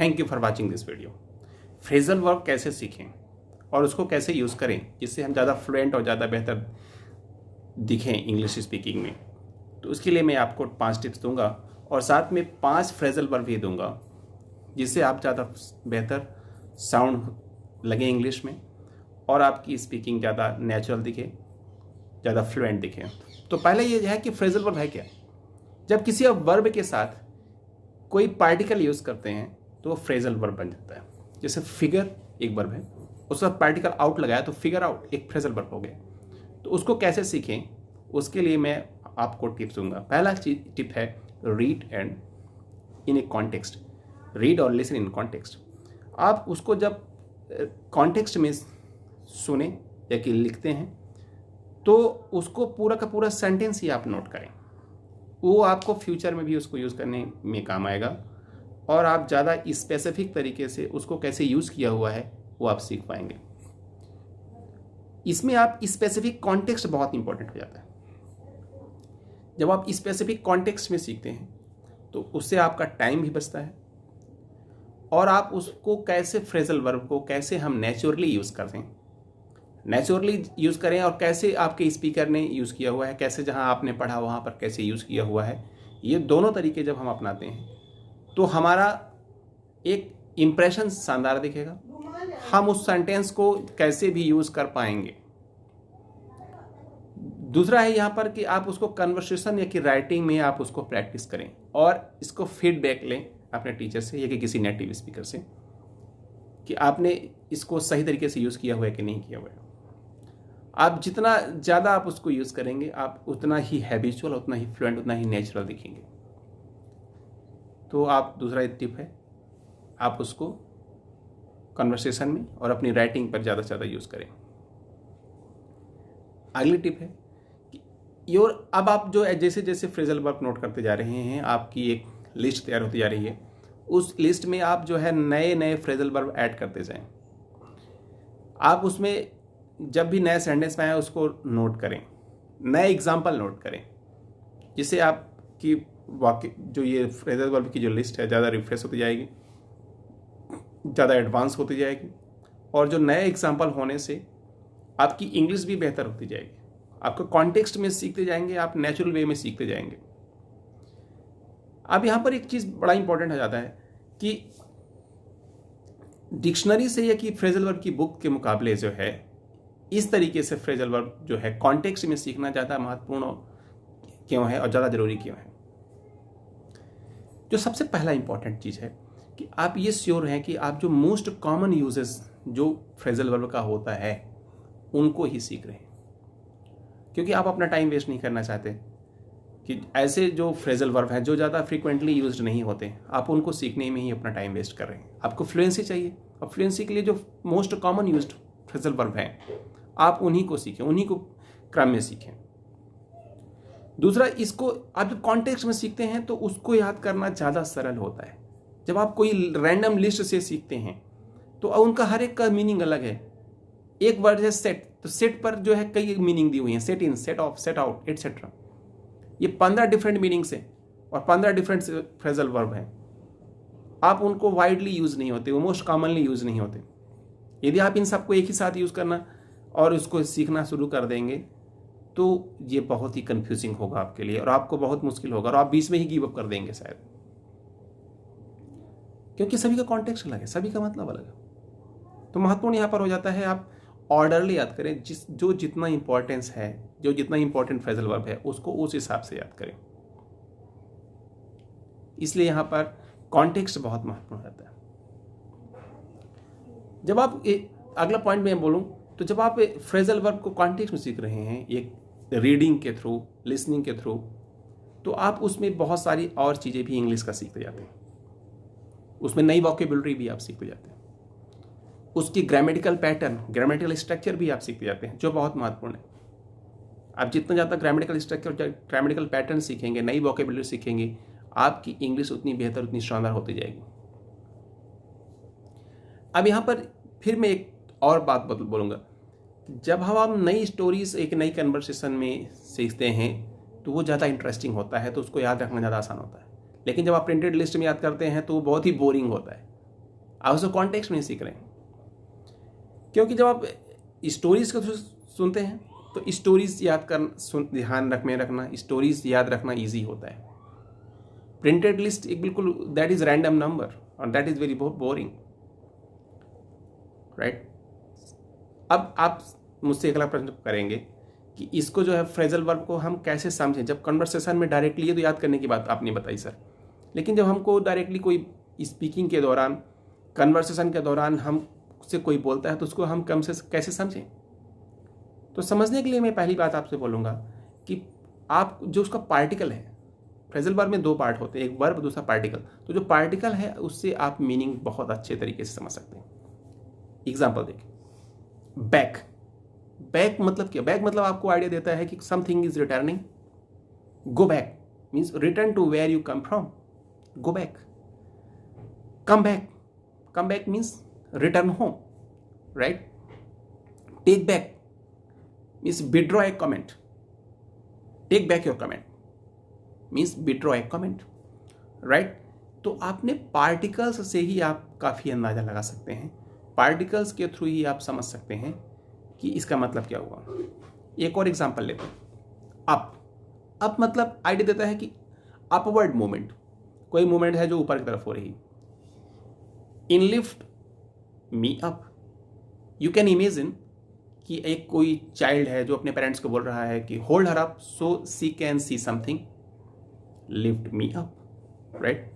Thank you for watching this video. Phrasal verb कैसे सीखें और उसको कैसे यूज़ करें जिससे हम ज़्यादा फ्लुएंट और ज़्यादा बेहतर दिखें इंग्लिश स्पीकिंग में, तो उसके लिए मैं आपको 5 टिप्स दूंगा और साथ में 5 फ्रेजल वर्ब भी दूंगा जिससे आप ज़्यादा बेहतर साउंड लगे इंग्लिश में और आपकी स्पीकिंग ज़्यादा नेचुरल दिखे, ज़्यादा फ्लुएंट दिखे। तो पहले ये है कि फ्रेजल वर्ब है क्या। जब किसी आप वर्ब के साथ कोई पार्टिकल यूज़ करते हैं तो वो फ्रेजल वर्ब बन जाता है। जैसे फिगर एक वर्ब है, उसका पार्टिकल आउट लगाया तो फिगर आउट एक फ्रेजल वर्ब हो गया। तो उसको कैसे सीखें उसके लिए मैं आपको टिप्स दूंगा। पहला टिप है read and in A context. Read और लिसन इन कॉन्टेक्स्ट। आप उसको जब कॉन्टेक्स्ट में सुने या कि लिखते हैं तो उसको पूरा का पूरा सेंटेंस ही आप नोट करें। वो आपको फ्यूचर में भी उसको यूज़ करने में काम आएगा और आप ज़्यादा स्पेसिफिक तरीके से उसको कैसे यूज़ किया हुआ है वो आप सीख पाएंगे। इसमें आप स्पेसिफिक कॉन्टेक्स्ट बहुत इंपॉर्टेंट हो जाता है। जब आप स्पेसिफिक कॉन्टेक्स्ट में सीखते हैं तो उससे आपका टाइम भी बचता है और आप उसको कैसे फ्रेजल वर्ब को कैसे हम नेचुरली यूज़ करते हैं, नेचुरली यूज़ करें और कैसे आपके स्पीकर ने यूज़ किया हुआ है, कैसे जहां आपने पढ़ा वहां पर कैसे यूज़ किया हुआ है, ये दोनों तरीके जब हम अपनाते हैं तो हमारा एक इम्प्रेशन शानदार दिखेगा। हम उस सेंटेंस को कैसे भी यूज़ कर पाएंगे। दूसरा है यहाँ पर कि आप उसको कन्वर्सेशन या कि राइटिंग में आप उसको प्रैक्टिस करें और इसको फीडबैक लें अपने टीचर से या कि किसी नेटिव स्पीकर से कि आपने इसको सही तरीके से यूज़ किया हुआ है कि नहीं किया हुआ है। आप जितना ज़्यादा आप उसको यूज़ करेंगे आप उतना ही हैबिचुअल, उतना ही फ्लुएंट, उतना ही नेचुरल दिखेंगे। तो आप दूसरा टिप है आप उसको कन्वर्सेशन में और अपनी राइटिंग पर ज़्यादा से ज़्यादा यूज़ करें। अगली टिप है कि अब आप जो जैसे जैसे फ्रेजल वर्ब नोट करते जा रहे हैं आपकी एक लिस्ट तैयार होती जा रही है। उस लिस्ट में आप जो है नए नए फ्रेजल वर्ब ऐड करते जाएं। आप उसमें जब भी नए सेंटेंस में आए उसको नोट करें, नए एग्जाम्पल नोट करें, जिससे आपकी वाक्य जो ये फ्रेजल वर्ब की जो लिस्ट है ज़्यादा रिफ्रेश होती जाएगी, ज़्यादा एडवांस होती जाएगी और जो नए एग्जाम्पल होने से आपकी इंग्लिश भी बेहतर होती जाएगी। आपको कॉन्टेक्स्ट में सीखते जाएंगे, आप नेचुरल वे में सीखते जाएंगे। अब यहाँ पर एक चीज़ बड़ा इंपॉर्टेंट हो जाता है कि डिक्शनरी से या कि फ्रेजल वर्ब की बुक के मुकाबले जो है इस तरीके से फ्रेजल वर्ब जो है कॉन्टेक्स्ट में सीखना ज़्यादा महत्वपूर्ण क्यों है और ज़्यादा ज़रूरी क्यों है। जो सबसे पहला इंपॉर्टेंट चीज़ है कि आप ये श्योर हैं कि आप जो मोस्ट कॉमन यूजेस जो फ्रेजल वर्ब का होता है उनको ही सीख रहे हैं, क्योंकि आप अपना टाइम वेस्ट नहीं करना चाहते कि ऐसे जो फ्रेजल वर्ब हैं जो ज़्यादा फ्रीक्वेंटली यूज्ड नहीं होते आप उनको सीखने में ही अपना टाइम वेस्ट कर रहे हैं। आपको फ्लुएंसी चाहिए और फ्लुएंसी के लिए जो most common used phrasal verb हैं आप उन्हीं को सीखें, उन्हीं को क्रम में सीखें। दूसरा, इसको आप जब कॉन्टेक्स्ट में सीखते हैं तो उसको याद करना ज़्यादा सरल होता है। जब आप कोई रैंडम लिस्ट से सीखते हैं तो उनका हर एक का मीनिंग अलग है। एक वर्ड है सेट, तो सेट पर जो है कई मीनिंग दी हुई हैं, set in, set of, set out etcetera. ये 15 डिफरेंट मीनिंग्स हैं और 15 डिफरेंट फ्रेजल वर्ब हैं। आप उनको वाइडली यूज़ नहीं होते, वो मोस्ट कॉमनली यूज़ नहीं होते। यदि आप इन सबको एक ही साथ यूज़ करना और उसको सीखना शुरू कर देंगे तो ये बहुत ही कंफ्यूजिंग होगा आपके लिए और आपको बहुत मुश्किल होगा और आप बीच में ही गिव अप कर देंगे शायद, क्योंकि सभी का कॉन्टेक्स्ट अलग है, सभी का मतलब अलग है। तो महत्वपूर्ण यहाँ पर हो जाता है आप ऑर्डरली याद करें, जो जितना इंपॉर्टेंस है, जो जितना इंपॉर्टेंट फ्रेजल वर्ब है उसको उस हिसाब से याद करें। इसलिए यहाँ पर कॉन्टेक्स्ट बहुत महत्वपूर्ण रहता है। जब आप अगला पॉइंट में बोलूं तो जब आप फ्रेजल वर्ब को कॉन्टेक्स्ट में सीख रहे हैं एक रीडिंग के थ्रू, लिसनिंग के थ्रू, तो आप उसमें बहुत सारी और चीज़ें भी इंग्लिश का सीखते जाते हैं। उसमें नई वोकेबुलरी भी आप सीखते जाते हैं, उसकी ग्रामेटिकल पैटर्न, ग्रामेटिकल स्ट्रक्चर भी आप सीखते जाते हैं, जो बहुत महत्वपूर्ण है। आप जितना ज़्यादा ग्रामेटिकल स्ट्रक्चर, ग्रामेटिकल पैटर्न सीखेंगे, नई वोकेबुलरी सीखेंगे, आपकी इंग्लिश उतनी बेहतर, उतनी शानदार होती जाएगी। अब यहाँ पर फिर मैं एक और बात बोलूँगा, जब हम नई स्टोरीज एक नई कन्वर्सेशन में सीखते हैं तो वो ज़्यादा इंटरेस्टिंग होता है, तो उसको याद रखना ज़्यादा आसान होता है। लेकिन जब आप प्रिंटेड लिस्ट में याद करते हैं तो वो बहुत ही बोरिंग होता है, आप उसको कॉन्टेक्स्ट में सीख रहे हैं। क्योंकि जब आप स्टोरीज को सुनते हैं तो स्टोरीज याद कर ध्यान में रखना, स्टोरीज याद रखना ईजी होता है। प्रिंटेड लिस्ट एक बिल्कुल दैट इज रैंडम नंबर और that is very boring, right. अब आप मुझसे अगला प्रश्न करेंगे कि इसको जो है फ्रेजल वर्ब को हम कैसे समझें। जब कन्वर्सेशन में डायरेक्टली ये तो याद करने की बात आपने बताई सर, लेकिन जब हमको डायरेक्टली कोई स्पीकिंग के दौरान, कन्वर्सेशन के दौरान हमसे कोई बोलता है तो उसको हम कम से कैसे समझें। तो समझने के लिए मैं पहली बात आपसे बोलूँगा कि आप जो उसका पार्टिकल है, फ्रेजल वर्ब में दो पार्ट होते हैं, एक वर्ब दूसरा पार्टिकल। तो जो पार्टिकल है उससे आप मीनिंग बहुत अच्छे तरीके से समझ सकते हैं। एग्जाम्पल देखिए, बैक। बैक मतलब क्या? बैक मतलब आपको आइडिया देता है कि something is returning. Go back means return to where you come from, go back. Come back, come back means return home, right. Take back means withdraw a comment. Take back your comment means withdraw a comment, right? तो आपने particles से ही आप काफ़ी अंदाज़ा लगा सकते हैं, particles के थ्रू ही आप समझ सकते हैं कि इसका मतलब क्या हुआ। एक और एग्जांपल लेते हैं, अप। अप मतलब आइडिया देता है कि अपवर्ड मूवमेंट, कोई मूवमेंट है जो ऊपर की तरफ हो रही। In lift me up, you can imagine कि एक कोई चाइल्ड है जो अपने पेरेंट्स को बोल रहा है कि hold her up so she can see something, lift me up, right.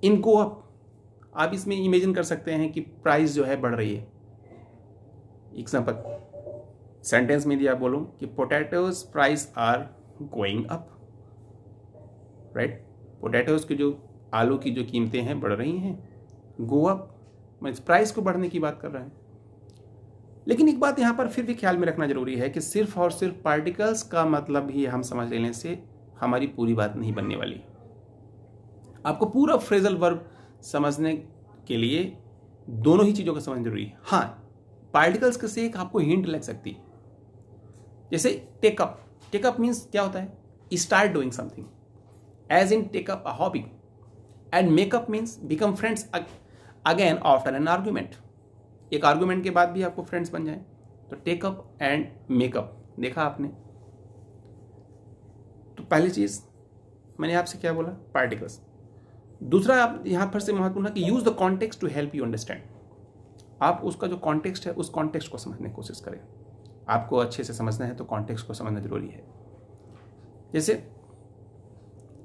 In go up, आप इसमें इमेजिन कर सकते हैं कि प्राइस जो है बढ़ रही है। एग्जांपल सेंटेंस में दिया, बोलूं कि potatoes price are going up, right. Potatoes की जो आलू की जो कीमतें हैं बढ़ रही हैं। गो अप मीन्स प्राइस को बढ़ने की बात कर रहे हैं। लेकिन एक बात यहाँ पर फिर भी ख्याल में रखना जरूरी है कि सिर्फ और सिर्फ पार्टिकल्स का मतलब ही हम समझ लेने से हमारी पूरी बात नहीं बनने वाली। आपको पूरा फ्रेजल वर्ब समझने के लिए दोनों ही चीज़ों का समझना जरूरी है। हाँ, पार्टिकल्स के से एक आपको हिंट लग सकती है, जैसे टेकअप। टेकअप मीन्स क्या होता है? Start doing something, as in take up a hobby. And make up means become friends again after an argument. एक आर्गुमेंट के बाद भी आपको फ्रेंड्स बन जाए। तो टेकअप एंड मेकअप देखा आपने। तो पहली चीज मैंने आपसे क्या बोला? पार्टिकल्स। दूसरा आप यहां पर से महत्वपूर्ण है कि use the context to help you understand. आप उसका जो कॉन्टेक्स्ट है उस कॉन्टेक्स्ट को समझने की कोशिश करें। आपको अच्छे से समझना है तो कॉन्टेक्स्ट को समझना जरूरी है। जैसे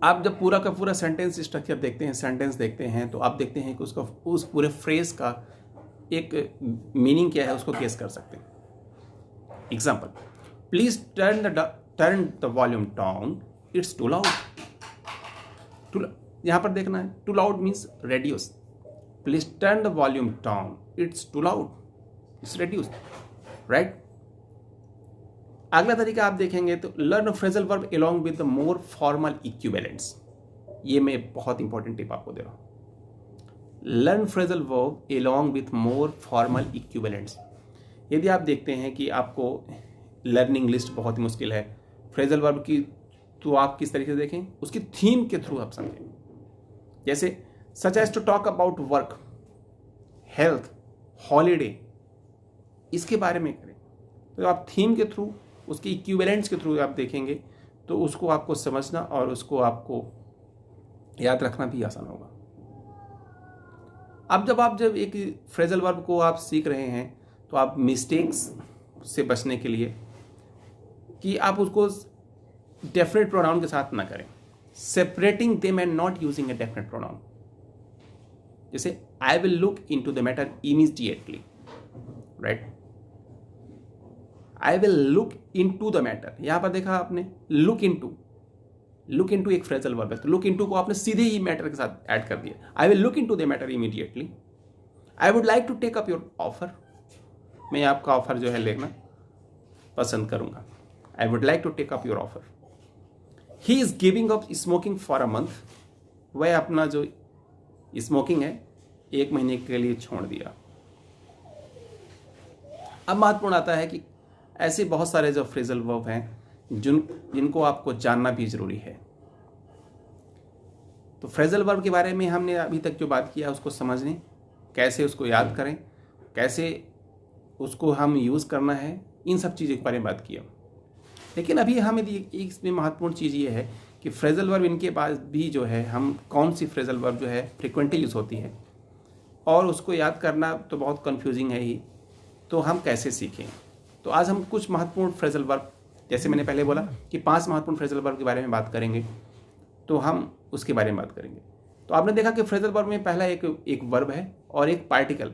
आप जब पूरा का पूरा सेंटेंस स्ट्रक्चर देखते हैं, सेंटेंस देखते हैं, तो आप देखते हैं कि उसका उस पूरे फ्रेज का एक मीनिंग क्या है उसको गेस कर सकते हैं। Example, please turn the volume down, it's too loud. यहां पर देखना है, too loud means reduce. Please turn the volume down, it's too loud, it's reduce, right. अगला तरीका आप देखेंगे तो learn phrasal verb along with the more formal equivalents. ये मैं बहुत इंपॉर्टेंट टिप आपको दे रहा हूं। Learn phrasal verb along with more formal equivalents. यदि आप देखते हैं कि आपको लर्निंग लिस्ट बहुत ही मुश्किल है फ्रेजल वर्ब की, तो आप किस तरीके से देखें, उसकी थीम के थ्रू आप समझें। जैसे such as to talk about work, health, holiday, इसके बारे में करें। तो आप थीम के थ्रू, उसके इक्विवेलेंट्स के थ्रू आप देखेंगे तो उसको आपको समझना और उसको आपको याद रखना भी आसान होगा। अब जब एक फ्रेजल वर्ब को आप सीख रहे हैं तो आप मिस्टेक्स से बचने के लिए कि आप उसको डेफिनेट प्रोनाउन के साथ ना करें, separating them and not using a definite pronoun. जैसे I will look into the matter immediately, right. I will look into the matter, यहां पर देखा आपने, लुक इनटू एक फ्रेजल वर्ब है, तो लुक इनटू को आपने सीधे ही मैटर के साथ ऐड कर दिया। I will look into the matter immediately. I would like to take up your offer, मैं आपका ऑफर जो है लेना पसंद करूंगा। I would like to take up your offer. He is giving up smoking for a month, वह अपना जो स्मोकिंग है 1 महीने के लिए छोड़ दिया। अब महत्वपूर्ण आता है कि ऐसे बहुत सारे जो फ्रेजल वर्ब हैं जिनको आपको जानना भी जरूरी है। तो फ्रेजल वर्ब के बारे में हमने अभी तक जो बात किया उसको समझने कैसे उसको याद करें, कैसे उसको हम यूज़ करना है, इन सब चीज़ों के बारे में बात किया। लेकिन अभी हमें इसमें महत्वपूर्ण चीज़ ये है कि फ्रेजल वर्ब इनके पास भी जो है, हम कौन सी फ्रेजल वर्ब जो है फ्रिक्वेंटली यूज़ होती है, और उसको याद करना तो बहुत कंफ्यूजिंग है ही, तो हम कैसे सीखें। तो आज हम कुछ महत्वपूर्ण फ्रेजल वर्ब, जैसे मैंने पहले बोला कि 5 महत्वपूर्ण फ्रेजल वर्ब के बारे में बात करेंगे, तो हम उसके बारे में बात करेंगे। तो आपने देखा कि फ्रेजल वर्ब में पहला एक वर्ब है और एक पार्टिकल।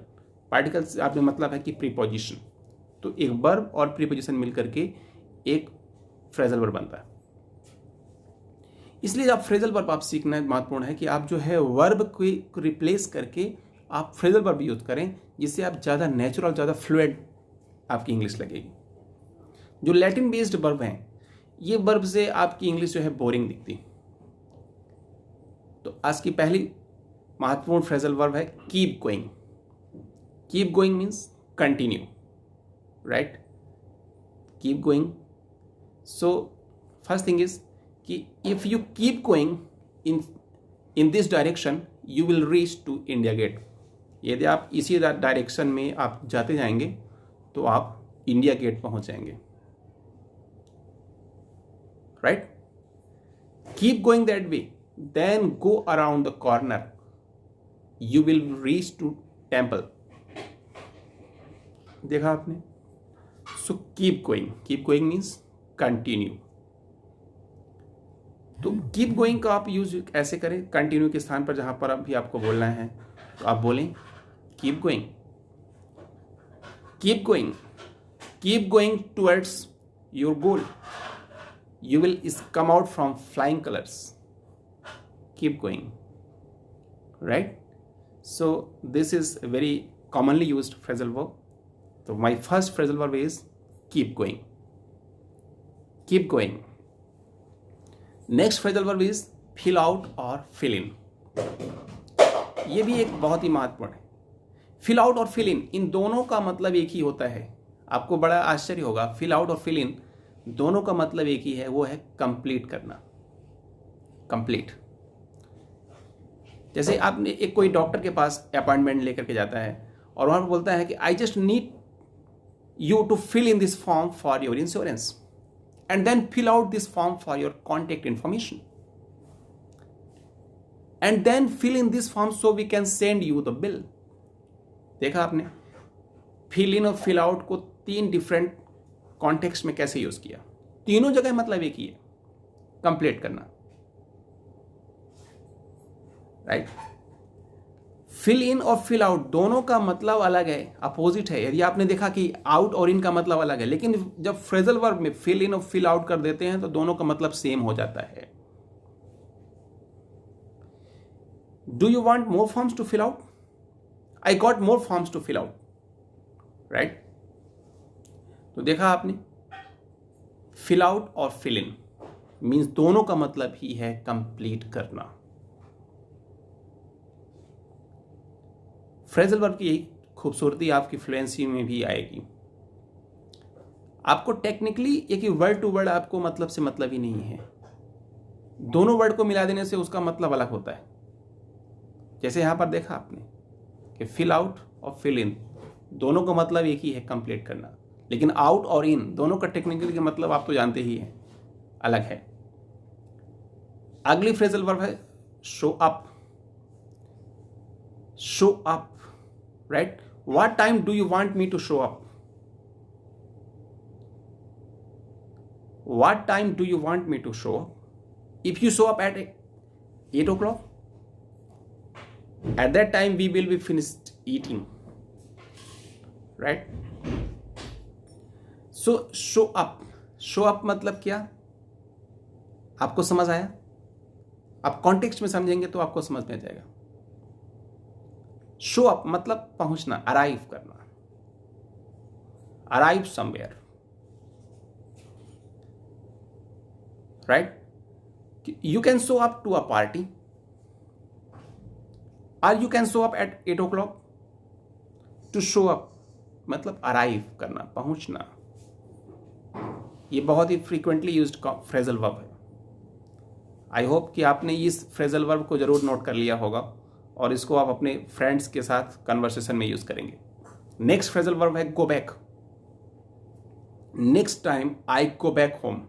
पार्टिकल से आपने मतलब है कि प्रीपोजिशन। तो एक वर्ब और प्रीपोजिशन मिलकर के एक फ्रेजल वर्ब बनता है। इसलिए आप फ्रेजल वर्ब आप सीखना महत्वपूर्ण है कि आप जो है वर्ब को रिप्लेस करके आप फ्रेजल वर्ब यूज करें, जिससे आप ज़्यादा नेचुरल, ज़्यादा फ्लुएंट आपकी इंग्लिश लगेगी। जो लैटिन बेस्ड वर्ब हैं, ये वर्ब से आपकी इंग्लिश जो है बोरिंग दिखती। तो आज की पहली महत्वपूर्ण फ्रेजल वर्ब है keep going. Keep going means continue, right? Keep going. So first thing is कि if you keep going in this direction you will reach to India Gate. यदि आप इसी डायरेक्शन में आप जाते जाएंगे तो आप इंडिया गेट पहुंच जाएंगे, right? Keep going that way, then go around the corner, you will reach to temple. देखा आपने? So keep going means continue. तो कीप गोइंग का आप यूज ऐसे करें, कंटिन्यू के स्थान पर जहां पर अभी आपको बोलना है तो आप बोलें keep going, keep going, keep going towards your goal, you will come out from flying colors. Keep going, right? So this is a very commonly used phrasal verb. So my first phrasal verb is keep going. Keep going. Next phrasal verb is fill out or fill in. ये भी एक बहुत ही महत्वपूर्ण है। fill out और fill in, इन दोनों का मतलब एक ही होता है। आपको बड़ा आश्चर्य होगा, fill out और fill in दोनों का मतलब एक ही है, वो है कंप्लीट करना। कंप्लीट। जैसे आपने एक कोई डॉक्टर के पास अपॉइंटमेंट लेकर के जाता है और वहां पर बोलता है कि I just need you to fill in this form for your insurance and then fill out this form for your contact information and then fill in this form so we can send you the bill. देखा आपने? Fill in और fill out को 3 different context में कैसे use किया। तीनों जगह मतलब एक ही है, कंप्लीट करना, राइट? फिल इन और फिल आउट दोनों का मतलब अलग है, अपोजिट है। यदि आपने देखा कि आउट और इन का मतलब अलग है, लेकिन जब फ्रेजल वर्ब में फिल इन और फिल आउट कर देते हैं तो दोनों का मतलब सेम हो जाता है। Do you want more forms to fill out? I got more forms to fill out, right? तो देखा आपने, फिल आउट और फिल इन मीन्स दोनों का मतलब ही है कंप्लीट करना। फ्रेजल वर्ब की यही खूबसूरती आपकी फ्लुएंसी में भी आएगी। आपको टेक्निकली एक वर्ड टू वर्ड आपको मतलब से मतलब ही नहीं है, दोनों वर्ड को मिला देने से उसका मतलब अलग होता है। जैसे यहां पर देखा आपने कि फिल आउट और फिल इन दोनों का मतलब एक ही है, कंप्लीट करना, लेकिन आउट और इन दोनों का टेक्निकली का मतलब आप तो जानते ही हैं, अलग है। अगली फ्रेजल वर्ब है show up. Show up, right? What time do you want me to show up? What time do you want me to show up? If you show up at 8 o'clock, at that time we will be finished eating, right? So show up, show up मतलब क्या? आपको समझ आया? आप context में समझेंगे तो आपको समझ में आ जाएगा। शो अप मतलब पहुंचना, अराइव करना, arrive somewhere, right? You can show up to a party और you can show up at 8 o'clock। To show up मतलब अराइव करना, पहुंचना। ये बहुत ही फ्रीक्वेंटली यूज्ड फ्रेजल वर्ब है। आई होप कि आपने इस फ्रेजल वर्ब को जरूर नोट कर लिया होगा और इसको आप अपने फ्रेंड्स के साथ कन्वर्सेशन में यूज़ करेंगे। नेक्स्ट फ्रेजल वर्ब है go back. Next time I go back home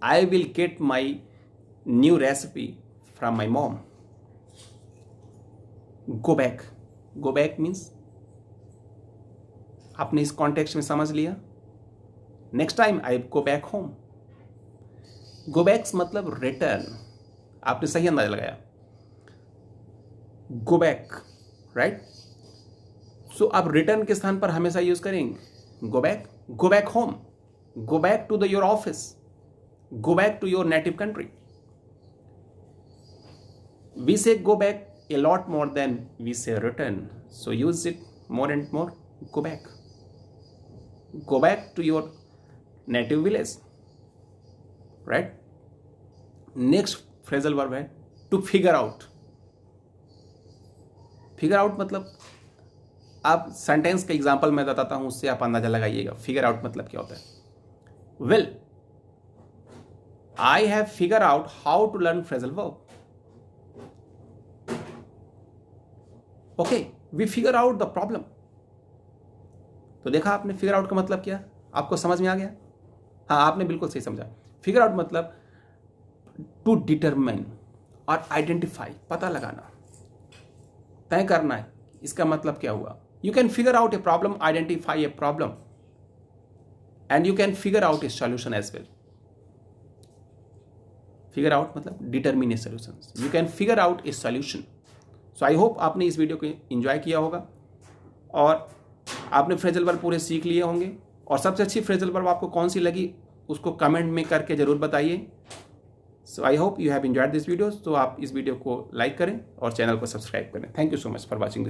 I will get my new recipe from my mom. Go back, go back means आपने इस कॉन्टेक्स्ट में समझ लिया। Next time I go back home, go backs मतलब return, आपने सही अंदाजा लगाया। Go back, right. सो आप रिटर्न के स्थान पर हमेशा यूज करेंगे go back home, go back to your office, go back to your native country. We say go back a lot more than we say return, so use it more and more. Go back to your native village, right? Next phrasal verb है to figure out. Figure out मतलब आप sentence का example मैं बताता हूं, उससे आप अंदाजा लगाइएगा फिगर आउट मतलब क्या होता है। Well, I have figured out how to learn phrasal verb. Okay, we figure out the problem. तो देखा आपने फिगर आउट का मतलब क्या, आपको समझ में आ गया। हाँ, आपने बिल्कुल सही समझा। फिगर आउट मतलब टू डिटरमाइन और आइडेंटिफाई, पता लगाना, तय करना है इसका मतलब क्या हुआ। You can figure out a problem, identify a problem and you can figure out a solution as well. Figure out मतलब determine a solution, you can figure out a solution. So I hope आपने इस video को enjoy किया होगा और आपने phrasal verb पूरे सीख लिए होंगे। और सबसे अच्छी फ्रेजल वर्ब आपको कौन सी लगी उसको कमेंट में करके ज़रूर बताइए। So I hope you have enjoyed this video. तो आप इस वीडियो को लाइक करें और चैनल को सब्सक्राइब करें। Thank you so much for watching.